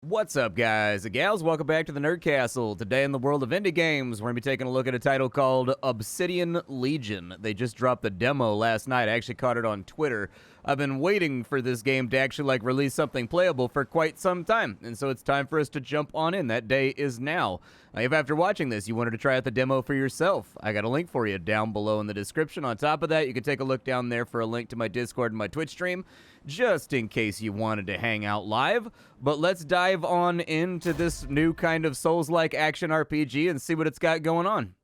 What's up, guys and gals? Welcome back to the Nerd Castle. Today in the world of indie games, we're going to be taking a look at a title called Obsidian Legion. They just dropped the demo last night. I actually caught it on Twitter. I've been waiting for this game to actually release something playable for quite some time, and so it's time for us to jump on in. That day is now. If after watching this you wanted to try out the demo for yourself, I got a link for you down below in the description. On top of that, you can take a look down there for a link to my Discord and my Twitch stream, just in case you wanted to hang out live. But let's dive on into this new kind of Souls-like action RPG and see what it's got going on.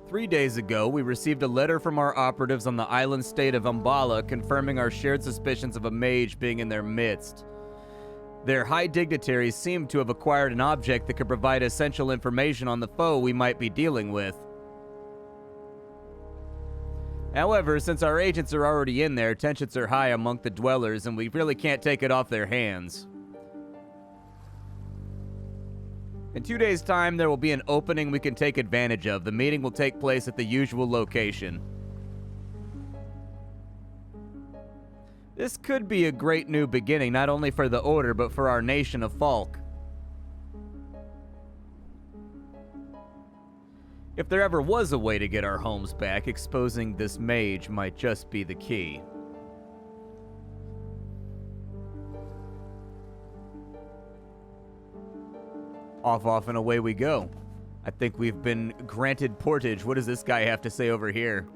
Three days ago, we received a letter from our operatives on the island state of Umbala confirming our shared suspicions of a mage being in their midst. Their high dignitaries seem to have acquired an object that could provide essential information on the foe we might be dealing with. However, since our agents are already in there, tensions are high among the dwellers, and we really can't take it off their hands. In 2 days' time, there will be an opening we can take advantage of. The meeting will take place at the usual location. This could be a great new beginning, not only for the Order, but for our nation of Falk. If there ever was a way to get our homes back, exposing this mage might just be the key. Off, and away we go. I think we've been granted portage. What does this guy have to say over here?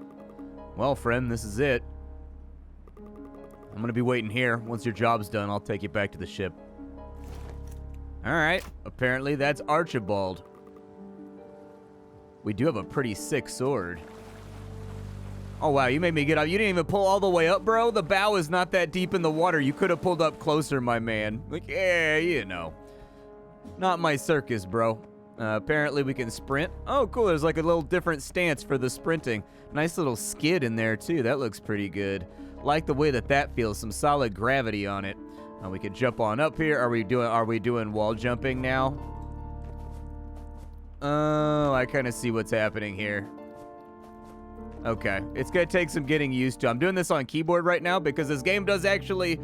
Well, friend, this is it. I'm gonna be waiting here. Once your job's done, I'll take you back to the ship. Alright, apparently that's Archibald. We do have a pretty sick sword. Oh, wow, you made me get up. You didn't even pull all the way up, bro? The bow is not that deep in the water. You could have pulled up closer, my man. Like, yeah, you know. Not my circus, bro. Apparently we can sprint. Oh, cool. There's like a little different stance for the sprinting. Nice little skid in there, too. That looks pretty good. Like the way that feels. Some solid gravity on it. We can jump on up here. Are we doing wall jumping now? Oh, I kind of see what's happening here. Okay. It's going to take some getting used to. I'm doing this on keyboard right now because this game does actually,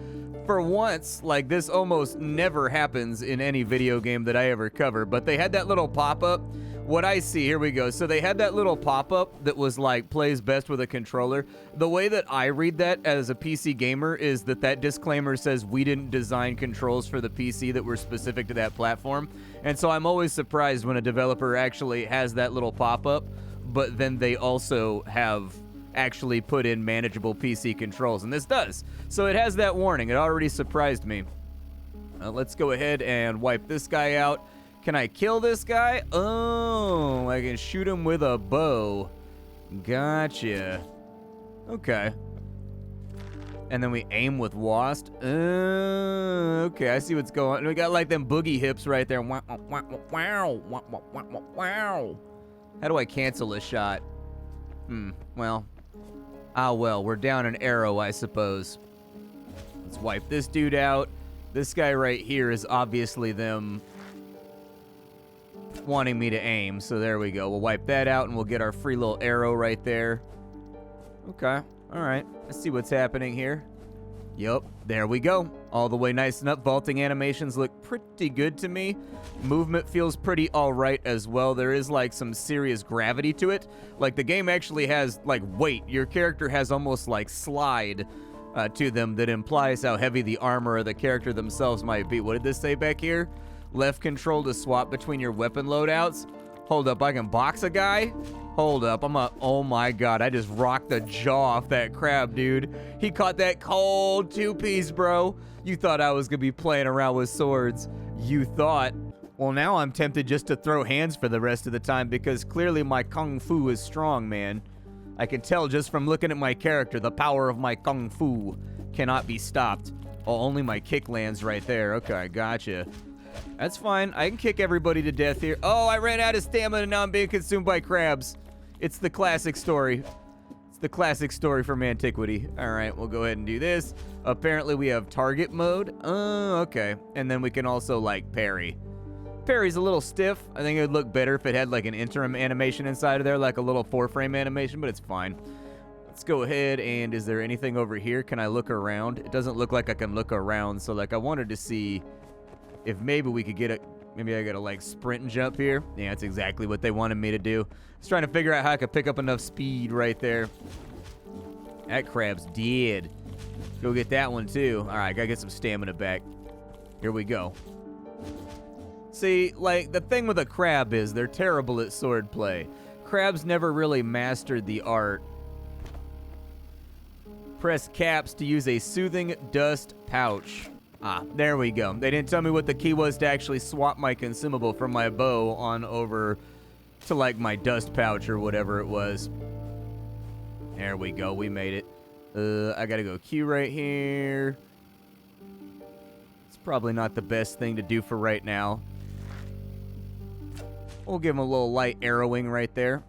for once, like this almost never happens in any video game that I ever cover, but they had that little pop-up. What I see, here we go. So they had that little pop-up that was like, plays best with a controller. The way that I read that as a PC gamer is that disclaimer says we didn't design controls for the PC that were specific to that platform. And so I'm always surprised when a developer actually has that little pop-up, but then they also have actually put in manageable PC controls, and this does. So it has that warning. It already surprised me. Let's go ahead and wipe this guy out. Can I kill this guy? Oh, I can shoot him with a bow. Gotcha. Okay. And then we aim with WASD. Okay, I see what's going on. We got like them boogie hips right there. Wow, wow, wow, wow, wow. How do I cancel a shot? Well. Ah, well, we're down an arrow, I suppose. Let's wipe this dude out. This guy right here is obviously them wanting me to aim, so there we go. We'll wipe that out, and we'll get our free little arrow right there. Okay, all right. Let's see what's happening here. Yup, there we go. All the way nice and up. Vaulting animations look pretty good to me. Movement feels pretty all right as well. There is like some serious gravity to it. Like the game actually has like weight. Your character has almost like slide to them that implies how heavy the armor of the character themselves might be. What did this say back here? Left control to swap between your weapon loadouts. Hold up, I can box a guy? Hold up, oh my god, I just rocked the jaw off that crab, dude. He caught that cold two-piece, bro. You thought I was gonna be playing around with swords. You thought. Well, now I'm tempted just to throw hands for the rest of the time because clearly my kung fu is strong, man. I can tell just from looking at my character, the power of my kung fu cannot be stopped. Oh, only my kick lands right there. Okay, gotcha. That's fine. I can kick everybody to death here. Oh, I ran out of stamina and now I'm being consumed by crabs. It's the classic story. It's the classic story from antiquity. All right, we'll go ahead and do this. Apparently we have target mode. Oh, okay. And then we can also like parry. Parry's a little stiff. I think it would look better if it had like an interim animation inside of there, like a little 4-frame animation, but it's fine. let's go ahead and is there anything over here? Can I look around? It doesn't look like I can look around, so like I wanted to see if maybe we could get a, maybe I gotta like sprint and jump here. Yeah, that's exactly what they wanted me to do. I was trying to figure out how I could pick up enough speed right there. That crab's dead. Go get that one too. All right, gotta get some stamina back. Here we go. See, like, the thing with a crab is they're terrible at swordplay. Crabs never really mastered the art. Press caps to use a soothing dust pouch. Ah, there we go. They didn't tell me what the key was to actually swap my consumable from my bow on over to, like, my dust pouch or whatever it was. There we go. We made it. I gotta go Q right here. It's probably not the best thing to do for right now. We'll give him a little light arrowing right there.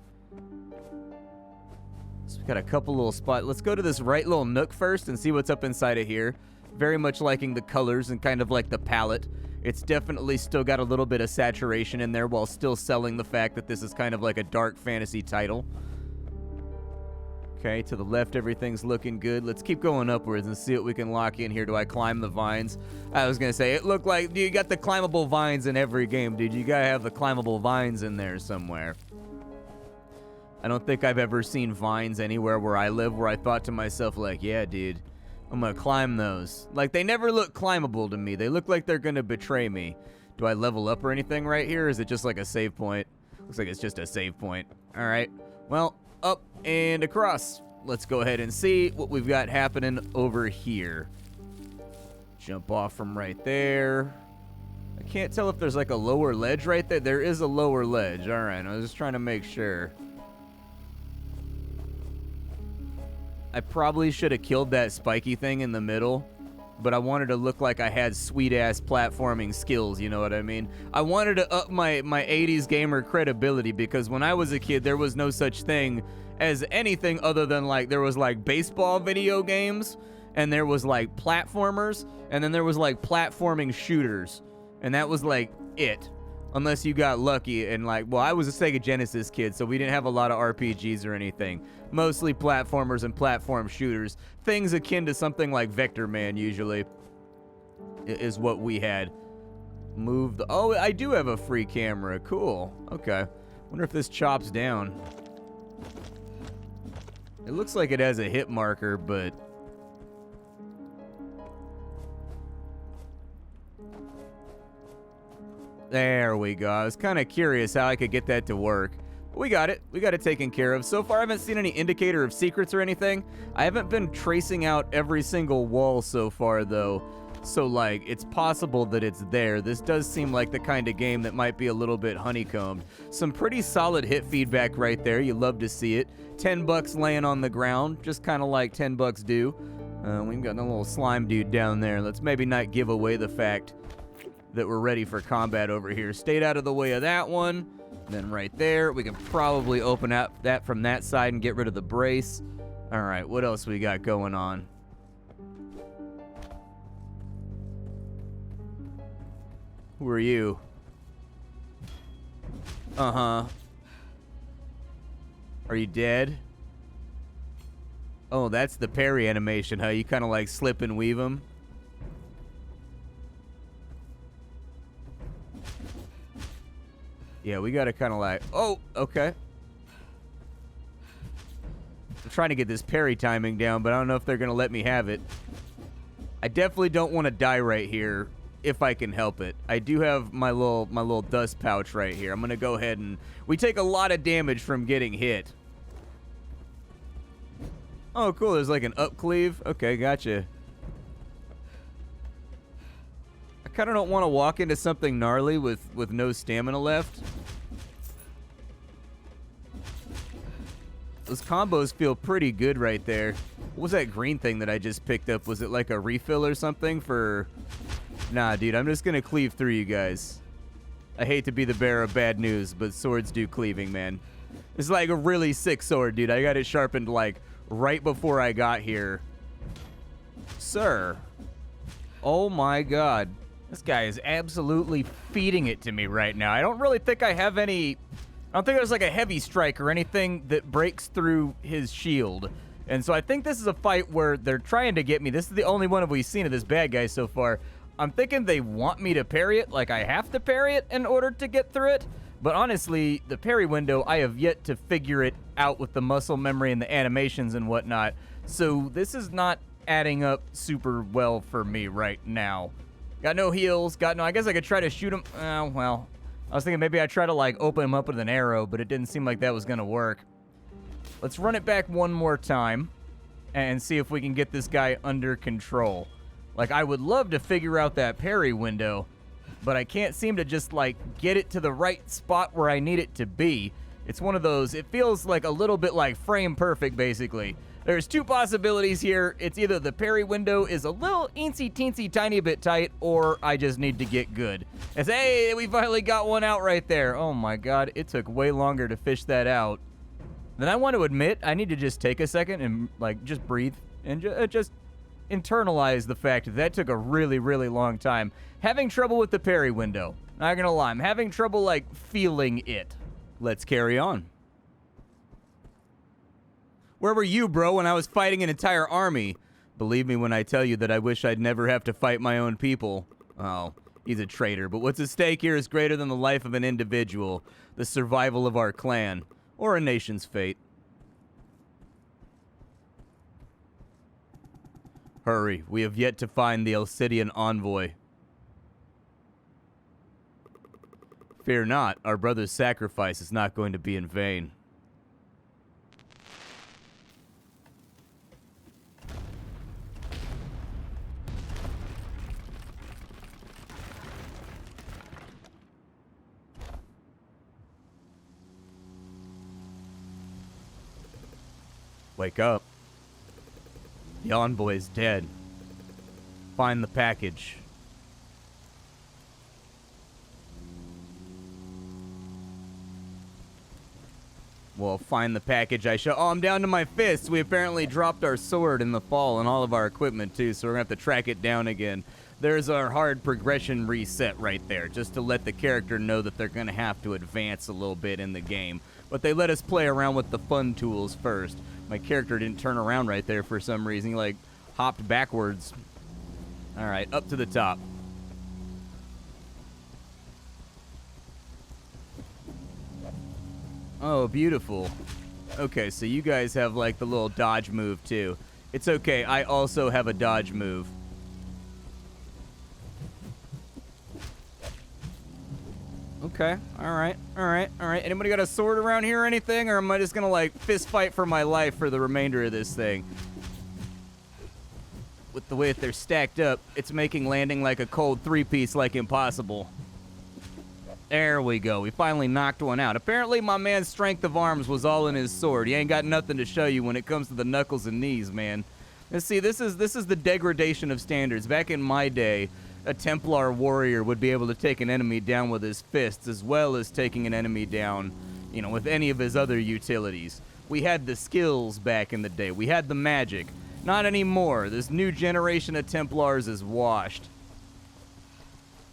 So we've got a couple little spots. Let's go to this right little nook first and see what's up inside of here. Very much liking the colors and kind of like the palette. It's definitely still got a little bit of saturation in there while still selling the fact that this is kind of like a dark fantasy title. Okay, to the left, everything's looking good. Let's keep going upwards and see what we can lock in here. Do I climb the vines? I was going to say, it looked like you got the climbable vines in every game, dude. You got to have the climbable vines in there somewhere. I don't think I've ever seen vines anywhere where I live where I thought to myself, like, yeah, dude, I'm going to climb those. Like, they never look climbable to me. They look like they're going to betray me. Do I level up or anything right here? Or is it just like a save point? Looks like it's just a save point. All right. Well, up and across. Let's go ahead and see what we've got happening over here. Jump off from right there. I can't tell if there's like a lower ledge right there. There is a lower ledge. All right, I was just trying to make sure. I probably should have killed that spiky thing in the middle, but I wanted to look like I had sweet-ass platforming skills, you know what I mean? I wanted to up my 80s gamer credibility because when I was a kid, there was no such thing as anything other than, like, there was, like, baseball video games, and there was, like, platformers, and then there was, like, platforming shooters, and that was, like, it. Unless you got lucky and, like, well, I was a Sega Genesis kid, so we didn't have a lot of RPGs or anything. Mostly platformers and platform shooters. Things akin to something like Vector Man, usually, is what we had. Move the... Oh, I do have a free camera. Cool. Okay. Wonder if this chops down. It looks like it has a hit marker, but... There we go. I was kind of curious how I could get that to work. We got it. We got it taken care of. So far, I haven't seen any indicator of secrets or anything. I haven't been tracing out every single wall so far, though. So, like, it's possible that it's there. This does seem like the kind of game that might be a little bit honeycombed. Some pretty solid hit feedback right there. You love to see it. $10 laying on the ground, just kind of like $10 do. We've got a little slime dude down there. Let's maybe not give away the fact that we're ready for combat over here. Stayed out of the way of that one. Then right there, we can probably open up that from that side and get rid of the brace. All right, what else we got going on? Who are you? Uh-huh. Are you dead? Oh, that's the parry animation, huh? You kind of like slip and weave them. Yeah, we gotta kind of like... Oh, okay. I'm trying to get this parry timing down, but I don't know if they're gonna let me have it. I definitely don't want to die right here, if I can help it. I do have my little dust pouch right here. I'm gonna go ahead and... We take a lot of damage from getting hit. Oh, cool. There's like an up cleave. Okay, gotcha. I kind of don't want to walk into something gnarly with no stamina left. Those combos feel pretty good right there. What was that green thing that I just picked up? Was it like a refill or something for... Nah, dude, I'm just going to cleave through you guys. I hate to be the bearer of bad news, but swords do cleaving, man. It's like a really sick sword, dude. I got it sharpened like right before I got here. Sir. Oh my god. This guy is absolutely feeding it to me right now. I don't really think I have any... I don't think there's like a heavy strike or anything that breaks through his shield. And so I think this is a fight where they're trying to get me. This is the only one we've seen of this bad guy so far. I'm thinking they want me to parry it, like I have to parry it in order to get through it. But honestly, the parry window, I have yet to figure it out with the muscle memory and the animations and whatnot. So this is not adding up super well for me right now. Got no heals, I guess I could try to shoot him. Well, I was thinking maybe I'd try to like open him up with an arrow, but it didn't seem like that was gonna work. Let's run it back one more time and see if we can get this guy under control. Like, I would love to figure out that parry window, but I can't seem to just like get it to the right spot where I need it to be. It's one of those, it feels like a little bit like frame perfect, basically. There's two possibilities here. It's either the parry window is a little eensy-teensy tiny bit tight, or I just need to get good. It's, hey, we finally got one out right there. Oh my God, it took way longer to fish that out than I want to admit. I need to just take a second and like just breathe and just internalize the fact that that took a really, really long time. Having trouble with the parry window. Not gonna lie, I'm having trouble like feeling it. Let's carry on. Where were you, bro, when I was fighting an entire army? Believe me when I tell you that I wish I'd never have to fight my own people. Oh, he's a traitor, but what's at stake here is greater than the life of an individual, the survival of our clan, or a nation's fate. Hurry, we have yet to find the Obsidian envoy. Fear not, our brother's sacrifice is not going to be in vain. Wake up. The envoy is dead. Find the package. Well, find the package I show. Oh, I'm down to my fists. We apparently dropped our sword in the fall and all of our equipment too, so we're gonna have to track it down again. There's our hard progression reset right there, just to let the character know that they're gonna have to advance a little bit in the game. But they let us play around with the fun tools first. My character didn't turn around right there for some reason. He, like, hopped backwards. All right, up to the top. Oh, beautiful. Okay, so you guys have, like, the little dodge move, too. It's okay. I also have a dodge move. Okay, alright. Anybody got a sword around here or anything? Or am I just gonna, like, fist fight for my life for the remainder of this thing? With the way that they're stacked up, it's making landing like a cold three-piece, like, impossible. There we go. We finally knocked one out. Apparently, my man's strength of arms was all in his sword. He ain't got nothing to show you when it comes to the knuckles and knees, man. Let's see, this is the degradation of standards. Back in my day, a Templar warrior would be able to take an enemy down with his fists, as well as taking an enemy down, you know, with any of his other utilities. We had the skills back in the day. We had the magic. Not anymore. This new generation of Templars is washed.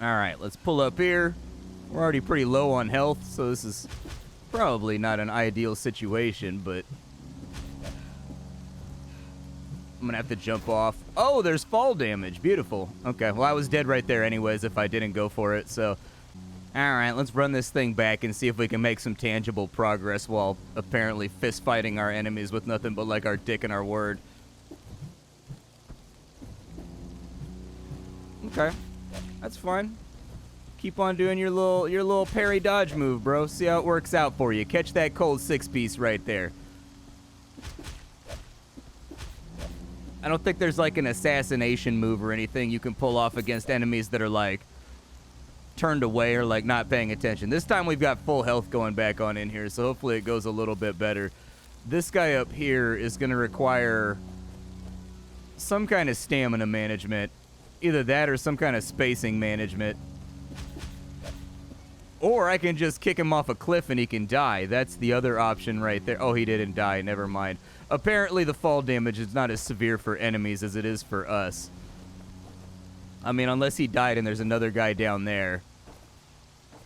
Alright, let's pull up here. We're already pretty low on health, so this is probably not an ideal situation, but I'm gonna have to jump off. Oh, there's fall damage. Beautiful. Okay, well, I was dead right there anyways if I didn't go for it, so alright, let's run this thing back and see if we can make some tangible progress while apparently fist fighting our enemies with nothing but like our dick and our word. Okay, that's fine. Keep on doing your little parry dodge move, bro. See how it works out for you. Catch that cold six-piece right there. I don't think there's like an assassination move or anything you can pull off against enemies that are like turned away or like not paying attention. This time we've got full health going back on in here, so hopefully it goes a little bit better. This guy up here is going to require some kind of stamina management. Either that or some kind of spacing management. Or I can just kick him off a cliff and he can die. That's the other option right there. Oh, he didn't die. Never mind. Apparently the fall damage is not as severe for enemies as it is for us. I mean, unless he died and there's another guy down there.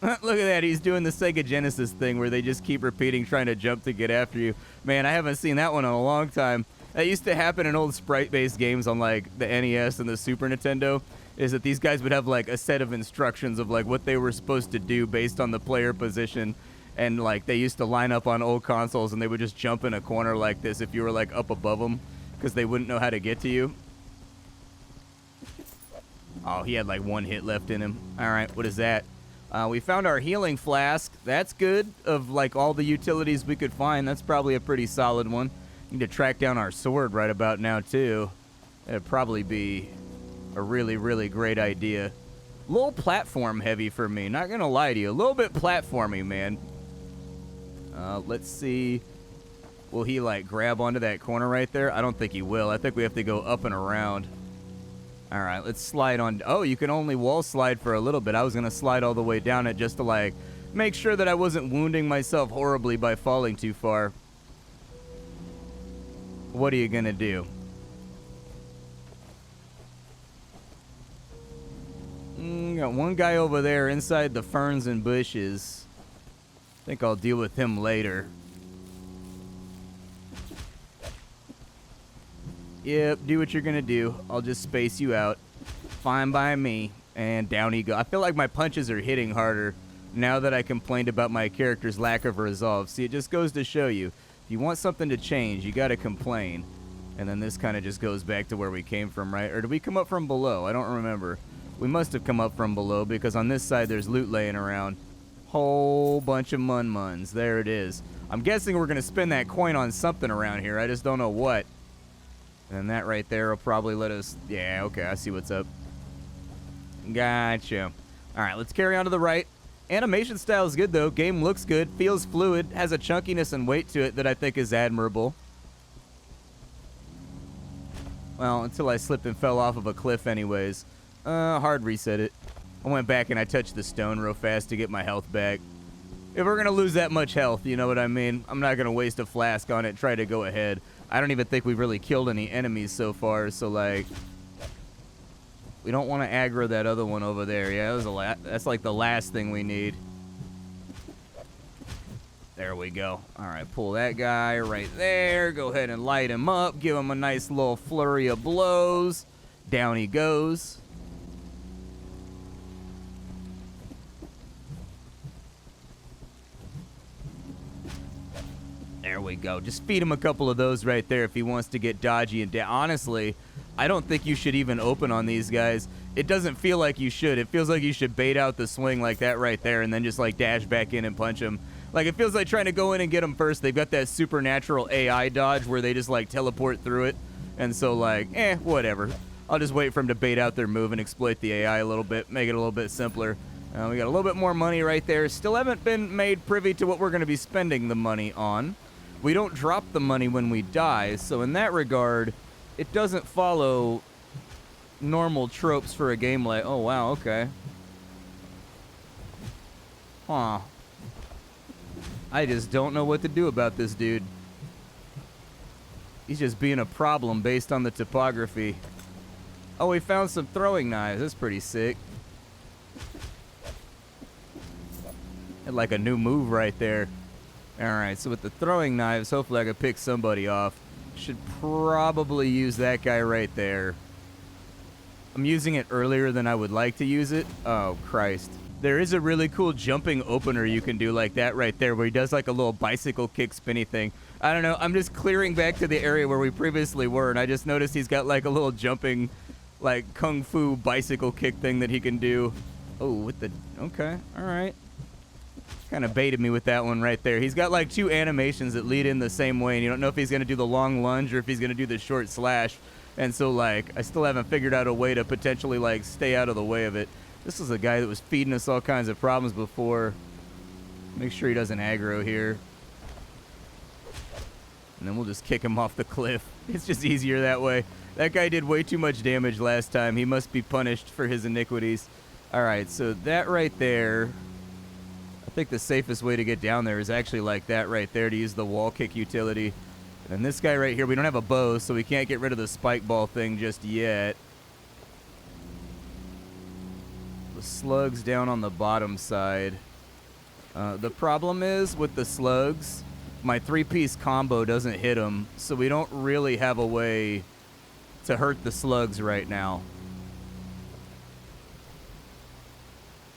Look at that. He's doing the Sega Genesis thing where they just keep repeating trying to jump to get after you. Man, I haven't seen that one in a long time. That used to happen in old sprite-based games on like the NES and the Super Nintendo, is that these guys would have like a set of instructions of like what they were supposed to do based on the player position. And like they used to line up on old consoles and they would just jump in a corner like this if you were like up above them because they wouldn't know how to get to you. Oh, he had like one hit left in him. All right, what is that? We found our healing flask. That's good. Of like all the utilities we could find, that's probably a pretty solid one. Need to track down our sword right about now too. That'd probably be a really, really great idea. A little platform heavy for me, not gonna lie to you. A little bit platformy, man. Let's see. Will he like grab onto that corner right there? I don't think he will. I think we have to go up and around. All right, let's slide on. Oh, you can only wall slide for a little bit. I was gonna slide all the way down it just to like make sure that I wasn't wounding myself horribly by falling too far. What are you gonna do? Got one guy over there inside the ferns and bushes. I think I'll deal with him later. Yep, do what you're gonna do. I'll just space you out. Fine by me. And down he goes. I feel like my punches are hitting harder now that I complained about my character's lack of resolve. See, it just goes to show you, if you want something to change, you gotta complain. And then this kind of just goes back to where we came from, right? Or did we come up from below? I don't remember. We must have come up from below because on this side there's loot laying around. Whole bunch of mun-muns. There it is. I'm guessing we're gonna spend that coin on something around here. I just don't know what. And that right there will probably let us... Yeah, okay, I see what's up. Gotcha. All right, let's carry on to the right. Animation style is good, though. Game looks good, feels fluid, has a chunkiness and weight to it that I think is admirable. Well, until I slipped and fell off of a cliff anyways. Hard reset it. I went back and I touched the stone real fast to get my health back. If we're going to lose that much health, you know what I mean? I'm not going to waste a flask on it, try to go ahead. I don't even think we've really killed any enemies so far, so like... We don't want to aggro that other one over there. Yeah, that's like the last thing we need. There we go. All right, pull that guy right there. Go ahead and light him up. Give him a nice little flurry of blows. Down he goes. There we go. Just feed him a couple of those right there if he wants to get dodgy and honestly, I don't think you should even open on these guys. It doesn't feel like you should. It feels like you should bait out the swing like that right there and then just like dash back in and punch him. Like it feels like trying to go in and get them first. They've got that supernatural AI dodge where they just like teleport through it. And so like, whatever. I'll just wait for them to bait out their move and exploit the AI a little bit, make it a little bit simpler. We got a little bit more money right there. Still haven't been made privy to what we're going to be spending the money on. We don't drop the money when we die, so in that regard, it doesn't follow normal tropes for a game like... Oh, wow, okay. Huh. I just don't know what to do about this dude. He's just being a problem based on the topography. Oh, we found some throwing knives. That's pretty sick. Had like a new move right there. Alright, so with the throwing knives, hopefully I can pick somebody off. Should probably use that guy right there. I'm using it earlier than I would like to use it. Oh, Christ. There is a really cool jumping opener you can do like that right there, where he does like a little bicycle kick spinny thing. I don't know, I'm just clearing back to the area where we previously were, and I just noticed he's got like a little jumping, like kung fu bicycle kick thing that he can do. Oh, with the... Okay, alright. Kind of baited me with that one right there. He's got like two animations that lead in the same way, and you don't know if he's going to do the long lunge or if he's going to do the short slash. And so, like, I still haven't figured out a way to potentially, like, stay out of the way of it. This is a guy that was feeding us all kinds of problems before. Make sure he doesn't aggro here. And then we'll just kick him off the cliff. It's just easier that way. That guy did way too much damage last time. He must be punished for his iniquities. All right, so that right there... I think the safest way to get down there is actually like that right there to use the wall kick utility. And this guy right here, we don't have a bow, so we can't get rid of the spike ball thing just yet. The slugs down on the bottom side. The problem is with the slugs, my 3-piece combo doesn't hit them, so we don't really have a way to hurt the slugs right now.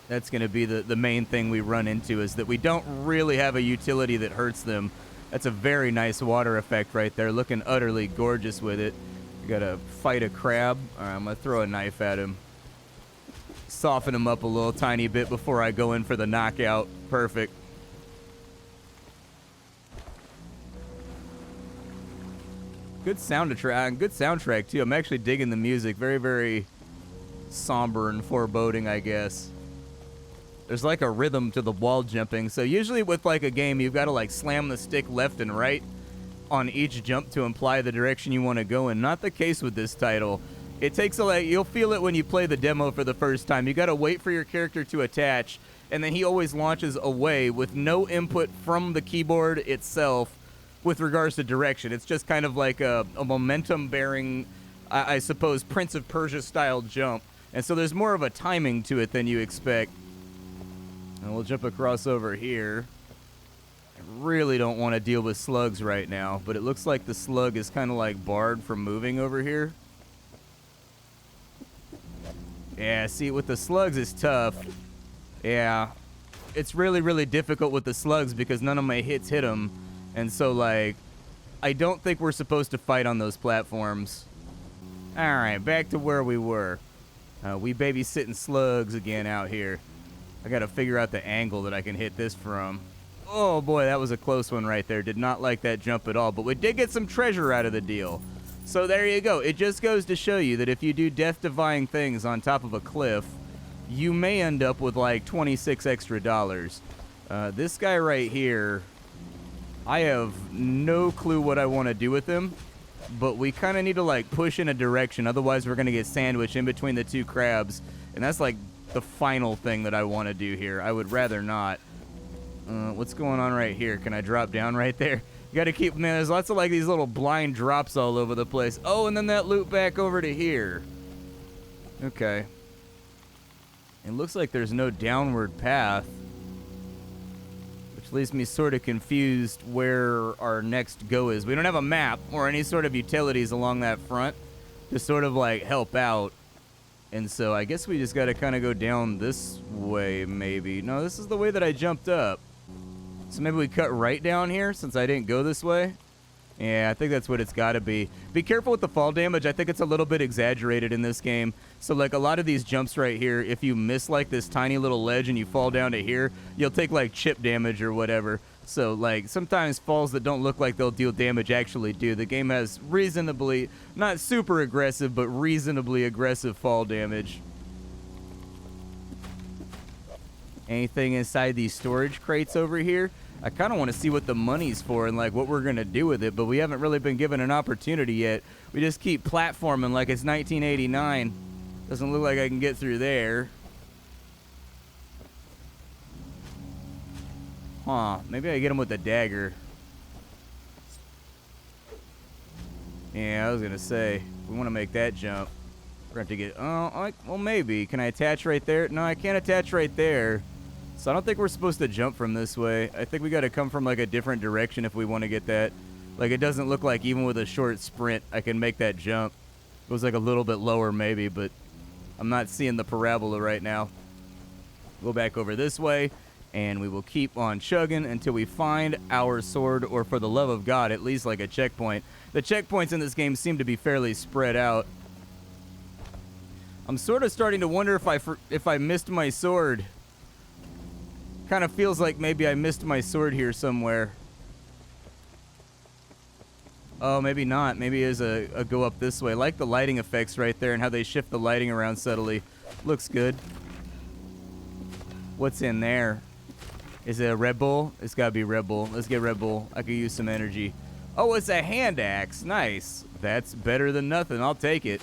That's going to be the main thing we run into, is that we don't really have a utility that hurts them. That's a very nice water effect right there, looking utterly gorgeous with it. We got to fight a crab. All right, I'm going to throw a knife at him. Soften him up a little tiny bit before I go in for the knockout. Perfect. Good soundtrack too. I'm actually digging the music. Very, very somber and foreboding, I guess. There's like a rhythm to the wall jumping. So usually with like a game, you've got to like slam the stick left and right on each jump to imply the direction you want to go in. Not the case with this title. It takes a like, you'll feel it when you play the demo for the first time. You got to wait for your character to attach, and then he always launches away with no input from the keyboard itself with regards to direction. It's just kind of like a momentum-bearing, I suppose, Prince of Persia-style jump. And so there's more of a timing to it than you expect. And we'll jump across over here. I really don't want to deal with slugs right now, but it looks like the slug is kind of like barred from moving over here. Yeah, see, with the slugs it's tough. Yeah, it's really, really difficult with the slugs because none of my hits hit them. And so, like, I don't think we're supposed to fight on those platforms. All right, back to where we were. We babysitting slugs again out here. I got to figure out the angle that I can hit this from. Oh, boy, that was a close one right there. Did not like that jump at all, but we did get some treasure out of the deal. So there you go. It just goes to show you that if you do death-defying things on top of a cliff, you may end up with like 26 extra dollars. This guy right here, I have no clue what I want to do with him, but we kind of need to like push in a direction. Otherwise, we're going to get sandwiched in between the two crabs, and that's like the final thing that I want to do here. I would rather not. What's going on right here? Can I drop down right there? You got to keep, man, there's lots of like these little blind drops all over the place. Oh, and then that loop back over to here. Okay. It looks like there's no downward path, which leaves me sort of confused where our next go is. We don't have a map or any sort of utilities along that front to sort of like help out. And so I guess we just got to kind of go down this way, maybe. No, this is the way that I jumped up. So maybe we cut right down here since I didn't go this way. Yeah, I think that's what it's got to be. Be careful with the fall damage. I think it's a little bit exaggerated in this game. So like a lot of these jumps right here, if you miss like this tiny little ledge and you fall down to here, you'll take like chip damage or whatever. So like sometimes falls that don't look like they'll deal damage actually do. The game has reasonably, not super aggressive, but reasonably aggressive fall damage. Anything inside these storage crates over here? I kind of want to see what the money's for and like what we're going to do with it, but we haven't really been given an opportunity yet. We just keep platforming like it's 1989. Doesn't look like I can get through there. Huh, maybe I get him with the dagger. Yeah, I was going to say, we want to make that jump. We're going to have to get, well, maybe. Can I attach right there? No, I can't attach right there. So I don't think we're supposed to jump from this way. I think we got to come from like a different direction if we want to get that. Like it doesn't look like even with a short sprint I can make that jump. It was like a little bit lower maybe, but I'm not seeing the parabola right now. Go back over this way and we will keep on chugging until we find our sword, or for the love of God, at least like a checkpoint. The checkpoints in this game seem to be fairly spread out. I'm sort of starting to wonder if I missed my sword. Kind of feels like maybe I missed my sword here somewhere. Oh, maybe not. Maybe there's a go up this way. I like the lighting effects right there and how they shift the lighting around subtly. Looks good. What's in there? Is it a Red Bull? It's got to be Red Bull. Let's get Red Bull. I could use some energy. Oh, it's a hand axe. Nice. That's better than nothing. I'll take it.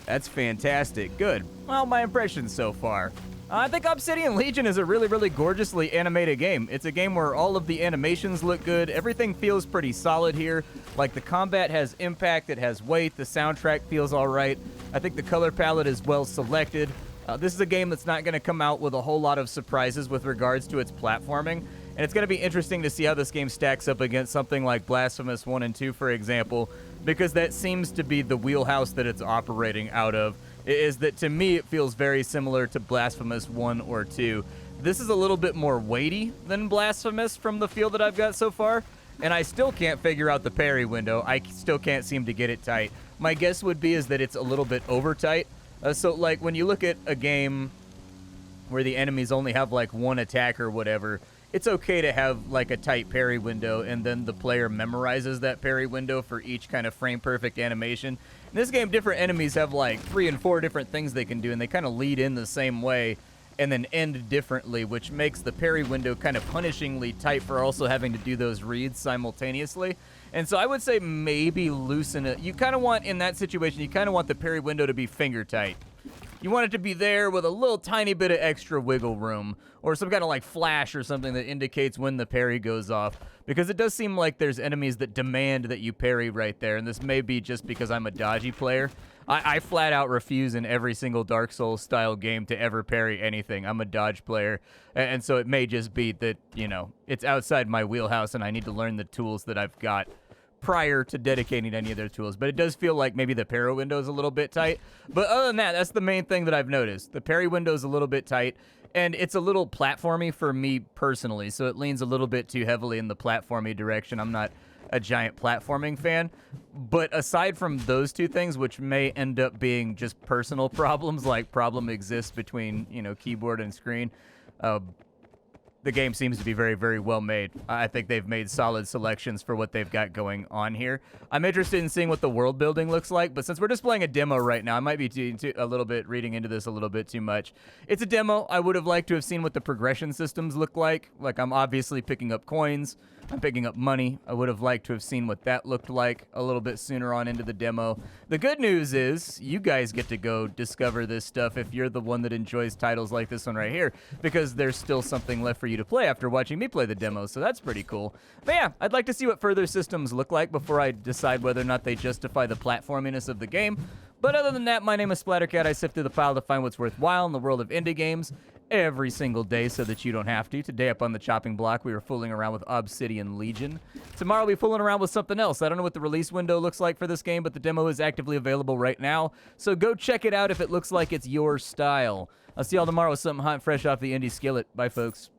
That's fantastic. Good. Well, my impressions so far. I think Obsidian Legion is a really, really gorgeously animated game. It's a game where all of the animations look good. Everything feels pretty solid here. Like the combat has impact, it has weight, the soundtrack feels all right. I think the color palette is well selected. This is a game that's not going to come out with a whole lot of surprises with regards to its platforming. And it's going to be interesting to see how this game stacks up against something like Blasphemous 1 and 2, for example, because that seems to be the wheelhouse that it's operating out of, is that to me it feels very similar to Blasphemous 1 or 2. This is a little bit more weighty than Blasphemous from the feel that I've got so far, and I still can't figure out the parry window. I still can't seem to get it tight. My guess would be is that it's a little bit over tight. So like when you look at a game where the enemies only have like one attack or whatever, it's okay to have like a tight parry window, and then the player memorizes that parry window for each kind of frame perfect animation. In this game, different enemies have like 3 and 4 different things they can do, and they kind of lead in the same way and then end differently, which makes the parry window kind of punishingly tight for also having to do those reads simultaneously. And so I would say maybe loosen it. You kind of want, in that situation, you kind of want the parry window to be finger tight. You want it to be there with a little tiny bit of extra wiggle room, or some kind of like flash or something that indicates when the parry goes off, because it does seem like there's enemies that demand that you parry right there, and this may be just because I'm a dodgy player. I flat out refuse in every single Dark Souls style game to ever parry anything. I'm a dodge player, and so it may just be that, you know, it's outside my wheelhouse and I need to learn the tools that I've got prior to dedicating any of their tools. But it does feel like maybe the parry window is a little bit tight. But other than that, that's the main thing that I've noticed. The parry window is a little bit tight, and it's a little platformy for me personally, so it leans a little bit too heavily in the platformy direction. I'm not a giant platforming fan, but aside from those two things, which may end up being just personal problems, like problem exists between, you know, keyboard and screen, the game seems to be very, very well made. I think they've made solid selections for what they've got going on here. I'm interested in seeing what the world building looks like, but since we're just playing a demo right now, I might be a little bit reading into this a little bit too much. It's a demo. I would have liked to have seen what the progression systems look like. Like, I'm obviously picking up coins. I'm picking up money. I would have liked to have seen what that looked like a little bit sooner on into the demo. The good news is you guys get to go discover this stuff if you're the one that enjoys titles like this one right here, because there's still something left for you to play after watching me play the demo, so that's pretty cool. But yeah, I'd like to see what further systems look like before I decide whether or not they justify the platforminess of the game. But other than that, my name is Splattercat. I sift through the pile to find what's worthwhile in the world of indie games every single day so that you don't have to. Today up on the chopping block, we were fooling around with Obsidian Legion. Tomorrow we'll be fooling around with something else. I don't know what the release window looks like for this game, but the demo is actively available right now, so go check it out if it looks like it's your style. I'll see y'all tomorrow with something hot and fresh off the indie skillet. Bye, folks.